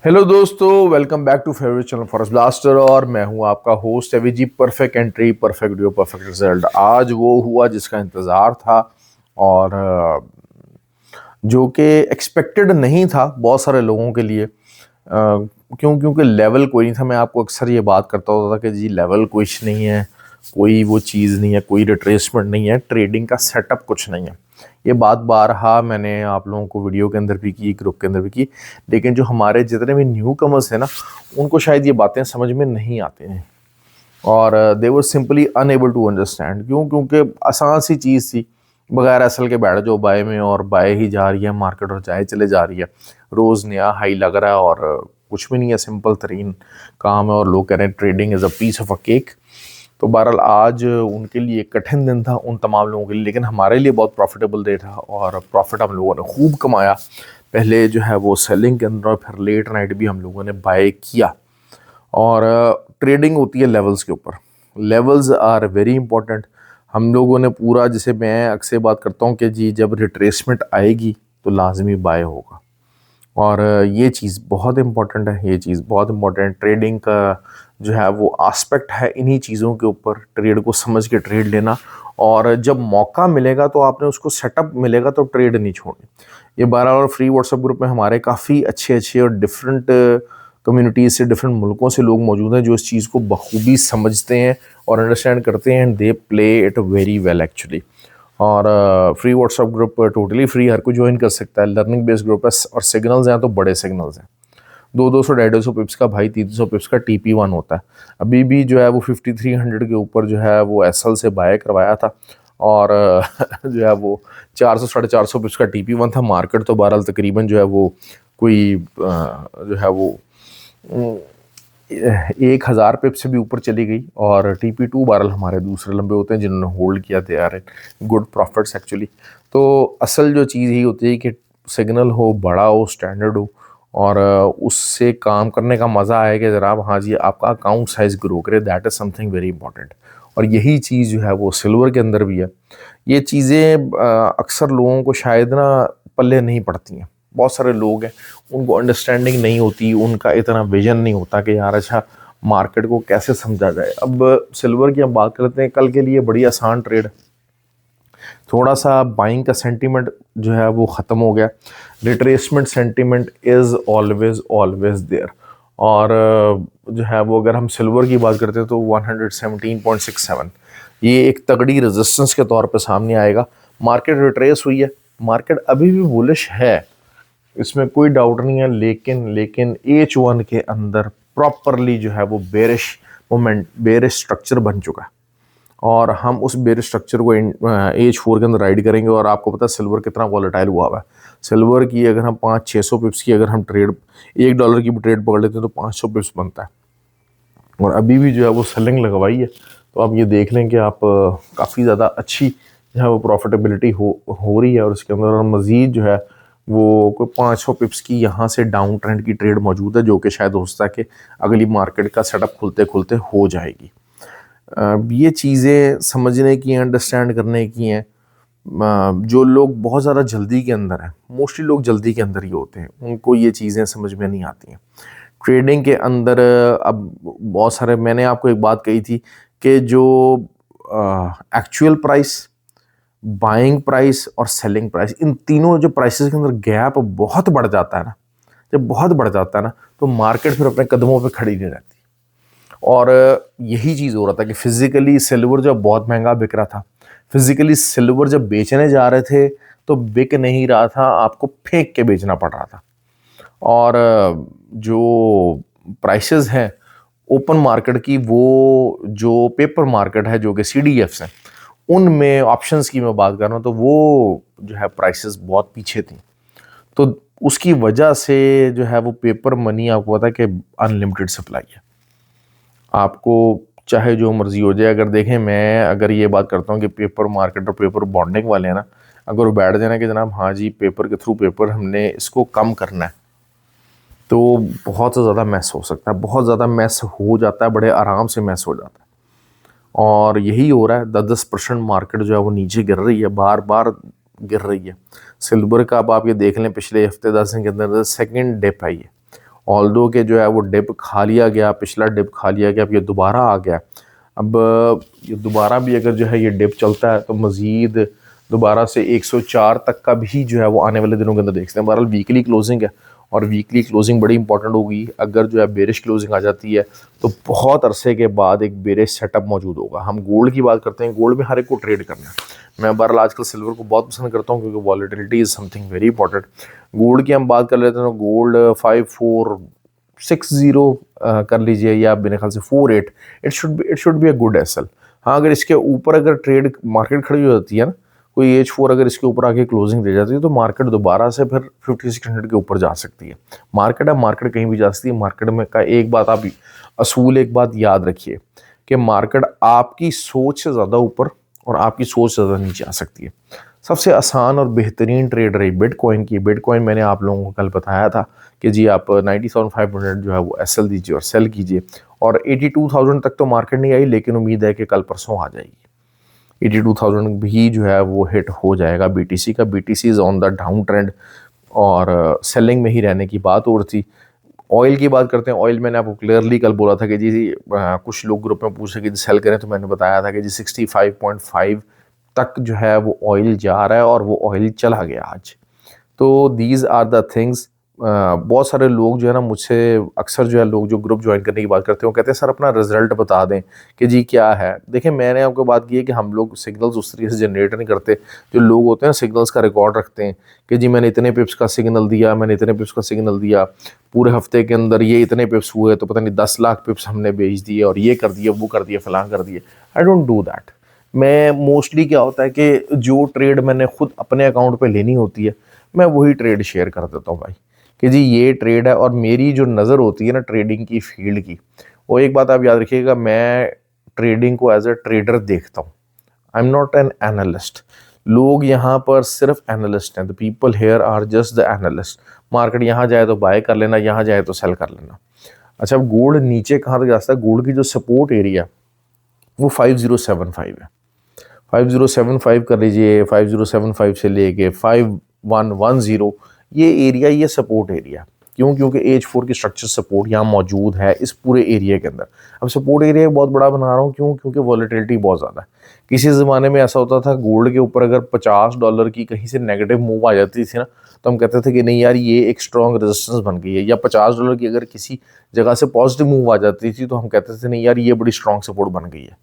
Hello दोस्तों, welcome back to favourite channel forest blaster. और मैं हूं आपका host Avi ji. Perfect entry, perfect video, perfect result. आज वो हुआ जिसका इंतज़ार था और जो कि एक्सपेक्टेड नहीं था बहुत सारे लोगों के लिए। क्योंकि लेवल कोई नहीं था। मैं आपको अक्सर ये बात करता होता था कि जी लेवल कुछ नहीं है, कोई वो चीज़ नहीं है, कोई रिट्रेसमेंट नहीं है, ट्रेडिंग का सेटअप कुछ नहीं है। ये बात बारहा मैंने आप लोगों को वीडियो के अंदर भी की, ग्रुप के अंदर भी की। लेकिन जो हमारे जितने भी न्यू कमर्स हैं ना, उनको शायद ये बातें समझ में नहीं आती हैं और दे वर सिंपली अनएबल टू अंडरस्टैंड। क्योंकि आसान सी चीज़ थी, बगैर असल के बैठ जाओ बाय में और बाय ही जा रही है मार्केट और जाए चले जा रही है। रोज़ नया हाई लग रहा है और कुछ भी नहीं है, सिंपल तरीन काम है और लोग कह रहे हैं trading is a piece of a cake. तो बहरहाल आज उनके लिए कठिन दिन था उन तमाम लोगों के लिए, लेकिन हमारे लिए बहुत प्रॉफिटेबल डे था और प्रॉफिट हम लोगों ने खूब कमाया। पहले जो है वो सेलिंग के अंदर और फिर लेट नाइट भी हम लोगों ने बाय किया। और ट्रेडिंग होती है लेवल्स के ऊपर। Levels are very important. हम लोगों ने पूरा, जैसे मैं अक्सर बात करता हूँ कि जी जब रिट्रेसमेंट आएगी तो लाजमी बाय होगा और ये चीज़ बहुत इंपॉर्टेंट है। ये चीज़ बहुत इंपॉर्टेंट ट्रेडिंग का जो है वो आस्पेक्ट है। इन्हीं चीज़ों के ऊपर ट्रेड को समझ के ट्रेड लेना, और जब मौका मिलेगा तो आपने उसको सेटअप मिलेगा तो ट्रेड नहीं छोड़नी। ये 12 और फ्री व्हाट्सएप ग्रुप में हमारे काफ़ी अच्छे अच्छे और डिफरेंट कम्युनिटीज़ से, डिफरेंट मुल्कों से लोग मौजूद हैं जो इस चीज़ को बखूबी समझते हैं और अंडरस्टैंड करते हैं and they play it very well actually. और free WhatsApp group totally free, हर कोई ज्वाइन कर सकता है। लर्निंग बेस्ड ग्रुप है और सिग्नल्स हैं तो बड़े सिग्नल्स हैं। 200 250 पिप्स का भाई, 300 पिप्स का TP1 होता है। अभी भी जो है वो 5300 के ऊपर जो है वो एसएल से बाय करवाया था और जो है वो 400 450 पिप्स का TP1 था। मार्केट तो बहरहाल तकरीबन जो है वो कोई जो है वो 1000 पिप से भी ऊपर चली गई। और TP2 बहरहाल हमारे दूसरे लंबे होते हैं जिन्होंने होल्ड किया, थे आर गुड प्रॉफिट्स एक्चुअली। तो असल जो चीज़ यही होती है कि सिग्नल हो, बड़ा हो, स्टैंडर्ड हो और उससे काम करने का मज़ा आए कि जनाब हाँ जी आपका अकाउंट साइज ग्रो करे। That is something very important. और यही चीज़ जो है वो सिल्वर के अंदर भी है। ये चीज़ें अक्सर लोगों को शायद ना पल्ले नहीं पड़ती हैं। बहुत सारे लोग हैं उनको अंडरस्टैंडिंग नहीं होती, उनका इतना विजन नहीं होता कि यार अच्छा मार्केट को कैसे समझा जाए। अब सिल्वर की हम बात करते हैं, कल के लिए बड़ी आसान ट्रेड। थोड़ा सा बाइंग का सेंटीमेंट जो है वो ख़त्म हो गया। Retracement sentiment is always always there. और जो है वो अगर हम सिल्वर की बात करते हैं तो 117.67 ये एक तगड़ी रेजिस्टेंस के तौर पे सामने आएगा। मार्केट रिट्रेस हुई है, मार्केट अभी भी बुलिश है, इसमें कोई डाउट नहीं है। लेकिन H1 के अंदर प्रॉपरली जो है वो बेरिश मोमेंट, बेरिश स्ट्रक्चर बन चुका है और हम उस बेरिश स्ट्रक्चर को H4 के अंदर राइड करेंगे। और आपको पता है सिल्वर कितना वॉलेटाइल हुआ है। सिल्वर की अगर हम 500-600 पिप्स की अगर हम ट्रेड, $1 की भी ट्रेड पकड़ लेते हैं तो 500 पिप्स बनता है। और अभी भी जो है वो सेलिंग लगवाई है, तो आप ये देख लें कि आप काफ़ी ज़्यादा अच्छी जो है वो प्रॉफिटेबिलिटी हो रही है। और उसके अंदर और मज़ीद जो है वो कोई 500 पिप्स की यहाँ से डाउन ट्रेंड की ट्रेड मौजूद है, जो कि शायद हो सकता है कि अगली मार्केट का सेटअप खुलते खुलते हो जाएगी। ये चीज़ें समझने की हैं, अंडरस्टैंड करने की हैं। जो लोग बहुत ज़्यादा जल्दी के अंदर हैं, मोस्टली लोग जल्दी के अंदर ही होते हैं, उनको ये चीज़ें समझ में नहीं आती हैं ट्रेडिंग के अंदर। अब बहुत सारे, मैंने आपको एक बात कही थी कि जो एक्चुअल प्राइस, बाइंग प्राइस और सेलिंग प्राइस, इन तीनों जो प्राइसेस के अंदर गैप बहुत बढ़ जाता है ना, जब बहुत बढ़ जाता है ना तो मार्केट फिर अपने कदमों पे खड़ी नहीं रहती। और यही चीज़ हो रहा था कि फिजिकली सिल्वर जब बहुत महंगा बिक रहा था, फिजिकली सिल्वर जब बेचने जा रहे थे तो बिक नहीं रहा था, आपको फेंक के बेचना पड़ रहा था। और जो प्राइसेस हैं ओपन मार्केट की, वो जो पेपर मार्केट है जो कि CDFs हैं, उनमें ऑप्शंस की मैं बात कर रहा हूँ, तो वो जो है प्राइसेस बहुत पीछे थी। तो उसकी वजह से जो है वो पेपर मनी, आपको पता है कि अनलिमिटेड सप्लाई है, आपको चाहे जो मर्जी हो जाए। अगर देखें, मैं अगर ये बात करता हूँ कि पेपर मार्केट और पेपर बॉन्डिंग वाले हैं ना, अगर वो बैठ जाना कि जनाब हाँ जी पेपर के थ्रू पेपर हमने इसको कम करना है, तो बहुत ज़्यादा मैस हो सकता है, बहुत ज़्यादा मैस हो जाता है, बड़े आराम से मैस हो जाता है। और यही हो रहा है। 10% मार्केट जो है वो नीचे गिर रही है, बार बार गिर रही है। सिल्वर का अब आप ये देख लें, पिछले हफ्ते 10 दिन के अंदर सेकेंड डिप आई है ऑल्दो के जो है वो डिप खा लिया गया, पिछला डिप खा लिया गया, अब ये दोबारा आ गया। अब ये दोबारा भी अगर जो है ये डिप चलता है तो मज़ीद दोबारा से 104 तक का भी जो है वो आने वाले दिनों के अंदर देखते हैं। बहरहाल वीकली क्लोजिंग है और वीकली क्लोजिंग बड़ी इंपॉर्टेंट होगी। अगर जो है बेरिश क्लोजिंग आ जाती है तो बहुत अरसे के बाद एक बेरिश सेटअप मौजूद होगा। हम गोल्ड की बात करते हैं, गोल्ड में हर एक को ट्रेड करना है। मैं बहरहाल आजकल सिल्वर को बहुत पसंद करता हूँ क्योंकि volatility is something very important. Gold की हम बात कर लेते हैं तो गोल्ड 5460 कर लीजिए या मेरे ख्याल से 48, it should be a good SL. हाँ, अगर इसके ऊपर अगर ट्रेड मार्केट खड़ी हो जाती है ना, कोई H4 अगर इसके ऊपर आके क्लोजिंग दे जाती है तो मार्केट दोबारा से फिर 5600 के ऊपर जा सकती है। मार्केट है, मार्केट कहीं भी जा सकती है। मार्केट में का एक बात आप असूल एक बात याद रखिए कि मार्केट आपकी सोच से ज़्यादा ऊपर और आपकी सोच से ज़्यादा नीचे आ सकती है। सबसे आसान और बेहतरीन ट्रेड रही बिटकॉइन की। बिटकॉइन मैंने आप लोगों को कल बताया था कि जी आप 97,500 जो है वो एसएल दीजिए और सेल कीजिए, और 82,000 तक तो मार्केट नहीं आई, लेकिन उम्मीद है कि कल परसों आ जाएगी। 82,000 भी जो है वो हिट हो जाएगा बीटीसी का। BTC is on the down trend और सेलिंग में ही रहने की बात हो रही थी। ऑयल की बात करते हैं। ऑयल मैंने आपको क्लियरली कल बोला था कि जी कुछ लोग ग्रुप में पूछ रहे कि सेल करें, तो मैंने बताया था कि जी 65.5 तक जो है वो ऑयल जा रहा है और वो ऑयल चला गया आज। तो दीज आर द थिंग्स। बहुत सारे लोग जो है ना मुझसे अक्सर जो है लोग जो ग्रुप ज्वाइन करने की बात करते हैं वो कहते हैं सर अपना रिजल्ट बता दें कि जी क्या है। देखिए, मैंने आपको बात की है कि हम लोग सिग्नल्स उस तरीके से जनरेट नहीं करते। जो लोग होते हैं सिग्नल्स का रिकॉर्ड रखते हैं कि जी मैंने इतने पिप्स का सिग्नल दिया, मैंने इतने पिप्स का सिग्नल दिया, पूरे हफ्ते के अंदर ये इतने पिप्स हुए, तो पता नहीं 10 लाख पिप्स हमने बेच दिए और ये कर दिया, वो कर दिया, फलां कर दिए। I don't do that. मैं मोस्टली क्या होता है कि जो ट्रेड मैंने खुद अपने अकाउंट पे लेनी होती है मैं वही ट्रेड शेयर कर देता हूँ भाई, कि जी ये ट्रेड है। और मेरी जो नज़र होती है ना ट्रेडिंग की फील्ड की, वो एक बात आप याद रखिएगा, मैं ट्रेडिंग को एज अ ट्रेडर देखता हूँ। I am not an analyst. लोग यहाँ पर सिर्फ एनालिस्ट हैं। The people here are just the analyst. Market यहाँ जाए तो बाय कर लेना, यहाँ जाए तो सेल कर लेना। अच्छा, अब गोल्ड नीचे कहाँ तक जाता है? गोल्ड की जो सपोर्ट एरिया वो 5075 है। 5075 कर लीजिए, 5075 से लेके 5110, ये एरिया, ये सपोर्ट एरिया। क्यों? क्योंकि H4 की स्ट्रक्चर सपोर्ट यहाँ मौजूद है इस पूरे एरिया के अंदर। अब सपोर्ट एरिया बहुत बड़ा बना रहा हूँ, क्यों? क्योंकि वॉलेटिलिटी बहुत ज़्यादा है। किसी ज़माने में ऐसा होता था गोल्ड के ऊपर अगर $50 की कहीं से नेगेटिव मूव आ जाती थी ना, तो हम कहते थे कि नहीं यार ये एक स्ट्रॉन्ग रेजिस्टेंस बन गई है। या $50 की अगर किसी जगह से पॉजिटिव मूव आ जाती थी तो हम कहते थे नहीं यार ये बड़ी स्ट्रॉन्ग सपोर्ट बन गई है।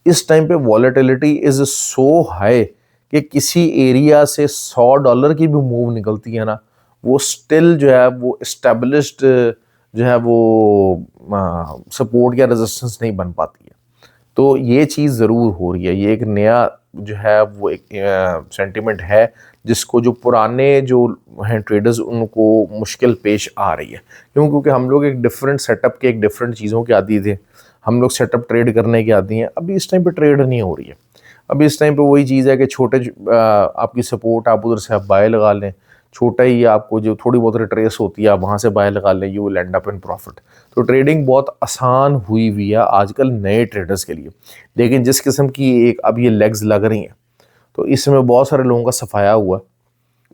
इस टाइम पे वॉलेटिलिटी इज सो हाई कि किसी एरिया से $100 की भी मूव निकलती है ना, वो स्टिल जो है वो एस्टेब्लिश्ड जो है वो सपोर्ट या रेजिस्टेंस नहीं बन पाती है। तो ये चीज़ ज़रूर हो रही है। ये एक नया जो है वो एक सेंटिमेंट है जिसको जो पुराने जो हैं ट्रेडर्स उनको मुश्किल पेश आ रही है। क्यों? क्योंकि हम लोग एक डिफरेंट सेटअप के, एक डिफरेंट चीज़ों के आदी थे। हम लोग सेटअप ट्रेड करने के आदी हैं। अभी इस टाइम पे ट्रेड नहीं हो रही है। अभी इस टाइम पे वही चीज़ है कि छोटे आपकी सपोर्ट, आप उधर से आप बाय लगा लें। छोटा ही आपको जो थोड़ी बहुत रिट्रेस होती है आप वहाँ से बाय लगा लें, you will and up in profit. तो ट्रेडिंग बहुत आसान हुई हुई है आजकल नए ट्रेडर्स के लिए। लेकिन जिस किस्म की एक अब ये लेग्स लग रही हैं तो इसमें बहुत सारे लोगों का सफाया हुआ।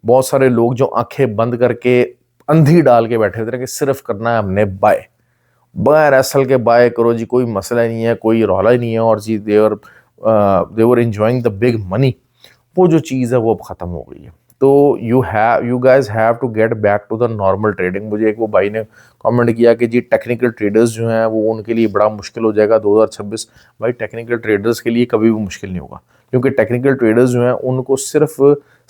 बहुत सारे लोग जो आंखें बंद करके अंधी डाल के बैठे थे कि सिर्फ करना है हमने बाय, बगैर एसएल के बाय करो जी, कोई मसला ही नहीं है, कोई रौला ही नहीं है। और जी देवर एंजॉइंग द बिग मनी, वो जो चीज़ है वो अब ख़त्म हो गई है। तो you guys have to get back to the normal trading. मुझे एक वो भाई ने कमेंट किया कि जी टेक्निकल ट्रेडर्स जो हैं वो उनके लिए बड़ा मुश्किल हो जाएगा 2026। भाई टेक्निकल ट्रेडर्स के लिए कभी भी मुश्किल नहीं होगा, क्योंकि टेक्निकल ट्रेडर्स जो हैं उनको सिर्फ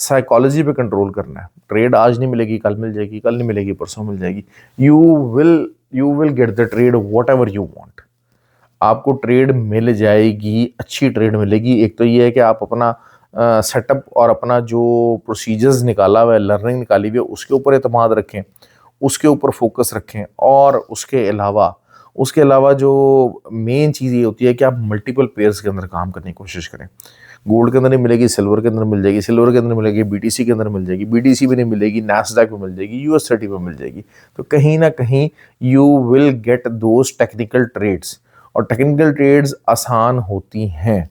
साइकोलॉजी पे कंट्रोल करना है। ट्रेड आज नहीं मिलेगी कल मिल जाएगी, कल नहीं मिलेगी परसों मिल जाएगी। You will get the trade what ever you want. आपको ट्रेड मिल जाएगी, अच्छी ट्रेड मिलेगी। एक तो ये है कि आप अपना सेटअप और अपना जो प्रोसीजर्स निकाला हुआ है, लर्निंग निकाली हुई है, उसके ऊपर एतमाद रखें, उसके ऊपर फोकस रखें। और उसके अलावा जो मेन चीज़ ये होती है कि आप मल्टीपल पेयर्स के अंदर काम करने की कोशिश करें। गोल्ड के अंदर नहीं मिलेगी, सिल्वर के अंदर मिल जाएगी, सिल्वर के अंदर मिलेगी, बीटीसी के अंदर मिल जाएगी, बीटीसी भी नहीं मिलेगी, नैस्डैक में मिल जाएगी, US30 में मिल जाएगी। तो कहीं ना कहीं you will get those technical trades. और टेक्निकल ट्रेड्स आसान होती हैं।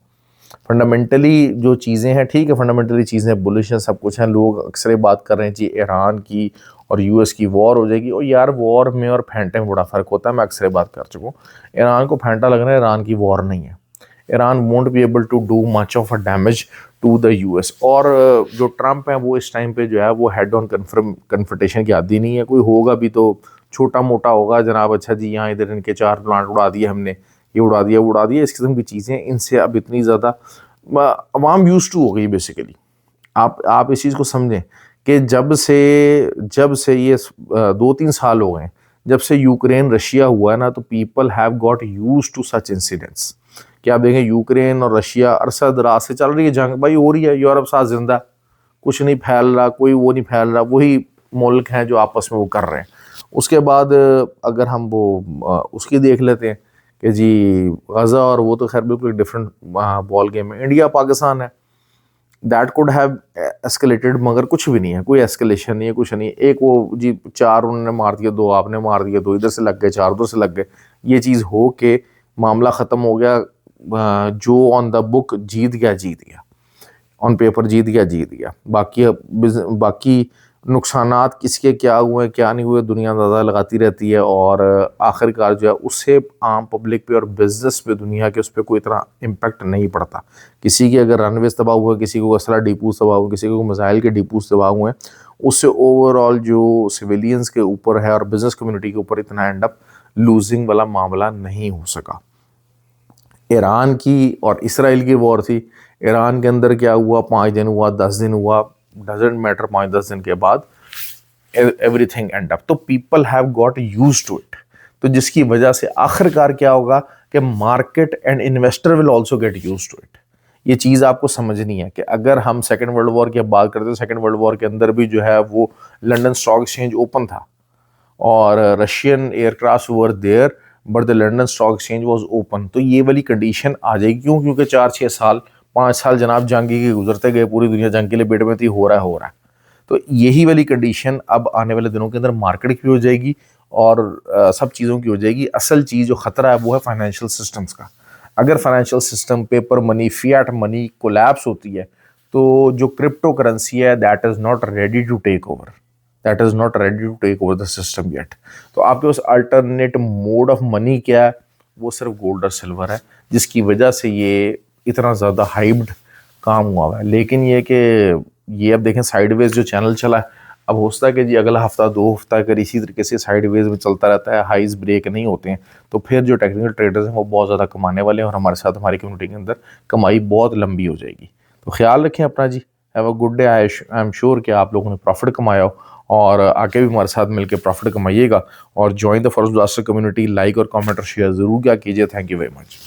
फंडामेंटली जो चीज़ें हैं ठीक है, फंडामेंटली चीज़ें बुलिश हैं, सब कुछ हैं। लोग अक्सर ये बात कर रहे हैं जी ईरान की और यूएस की वॉर हो जाएगी, और यार वॉर में और फेंटे में बड़ा फ़र्क होता है। मैं अक्सर बात कर चुका हूँ, ईरान को फेंटा लग रहा है, ईरान की वॉर नहीं है। Iran won't be able to do much of a damage to the US. और जो ट्रंप है वो इस टाइम पे जो है वो हेड ऑन कन्फ्रंटेशन की आदि नहीं है। कोई होगा भी तो छोटा मोटा होगा, जनाब अच्छा जी यहाँ इधर इनके 4 प्लांट उड़ा दिए हमने, ये उड़ा दिया वो उड़ा दिया, इस किस्म की चीज़ें। इनसे अब इतनी ज़्यादा अवाम यूज टू हो गई बेसिकली। आप इस चीज़ को समझें कि जब से ये 2-3 साल हो गए जब से यूक्रेन रशिया हुआ है ना, तो people have got use to such incidents. कि आप देखें यूक्रेन और रशिया अरसा दराज से चल रही है जंग, भाई हो रही है, यूरोप साथ जिंदा, कुछ नहीं फैल रहा, कोई वो नहीं फैल रहा, वही मुल्क हैं जो आपस में वो कर रहे हैं। उसके बाद अगर हम वो उसकी देख लेते हैं कि जी गज़ा, और वो तो खैर बिल्कुल डिफरेंट बॉल गेम है। इंडिया पाकिस्तान है, दैट कुड हैव एस्केलेटेड, मगर कुछ भी नहीं है, कोई एस्केलेशन नहीं है, कुछ नहीं है। एक वो जी 4 उन्होंने मार दिया, 2 आपने मार दिया, 2 इधर से लग गए, 4 उधर से लग गए, ये चीज़ हो के मामला ख़त्म हो गया। जो ऑन द बुक जीत गया जीत गया, ऑन पेपर जीत गया जीत गया। बाकी नुकसानात किसके क्या हुए क्या नहीं हुए दुनिया अंदाज़ा लगाती रहती है, और आखिरकार जो है उससे आम पब्लिक पे और बिजनेस पे दुनिया के उस पर कोई इतना इम्पेक्ट नहीं पड़ता। किसी के अगर रनवेज तबाह हुए, किसी को असला डिपूज तबाह हुए, किसी को मिसाइल के डिपूज तबाह हुए, उससे ओवरऑल जो सिविलियंस के ऊपर है और बिजनेस कम्युनिटी के ऊपर इतना एंड अप लूजिंग वाला मामला नहीं हो सका। ईरान की और इसराइल की वॉर थी, ईरान के अंदर क्या हुआ, 5 दिन हुआ, 10 दिन हुआ, डजेंट मैटर, 5-10 दिन के बाद एवरीथिंग एंड अप। तो people have got use to it. तो जिसकी वजह से आखिरकार क्या होगा कि market and investor will also get use to it. ये चीज़ आपको समझनी है कि अगर हम सेकेंड वर्ल्ड वॉर की बात करते हैं, सेकेंड वर्ल्ड वॉर के अंदर भी जो है वो लंदन स्टॉक एक्सचेंज ओपन था और Russian aircraft were there, but the London stock exchange was open. तो ये वाली कंडीशन आ जाएगी, क्यों? क्योंकि 4-6 साल 5 साल जनाब जंगी के गुजरते गए, पूरी दुनिया जंग के लिए बेट में थी, हो रहा है। तो यही वाली कंडीशन अब आने वाले दिनों के अंदर मार्केट की हो जाएगी और सब चीज़ों की हो जाएगी। असल चीज़ जो खतरा है वो है फाइनेंशियल सिस्टम्स का। अगर financial system, paper money, fiat money collapse होती है, तो जो क्रिप्टो करेंसी है that is not ready to take over, that is not ready to take over the system yet. तो आपके पास अल्टरनेट मोड ऑफ मनी क्या है? वो सिर्फ गोल्ड और सिल्वर है, जिसकी वजह से ये इतना ज़्यादा हाइप्ड काम हुआ है। लेकिन ये कि ये अब देखें साइडवेज जो चैनल चला है, अब हो सकता है कि जी अगला हफ्ता 2 हफ्ता अगर इसी तरीके से साइडवेज में चलता रहता है, हाइज ब्रेक नहीं होते हैं, तो फिर जो टेक्निकल ट्रेडर्स हैं वो बहुत ज़्यादा कमाने वाले हैं और हमारे साथ हमारी कम्युनिटी के अंदर कमाई बहुत लंबी हो जाएगी। तो ख्याल रखें अपना जी। Have a good day. I am sure कि आप लोगों ने प्रॉफिट कमाया हो और आगे भी हमारे साथ मिलकर प्रॉफिट कमाइएगा। और join the forest blaster community, like और कमेंट और शेयर ज़रूर क्या कीजिए। Thank you very much.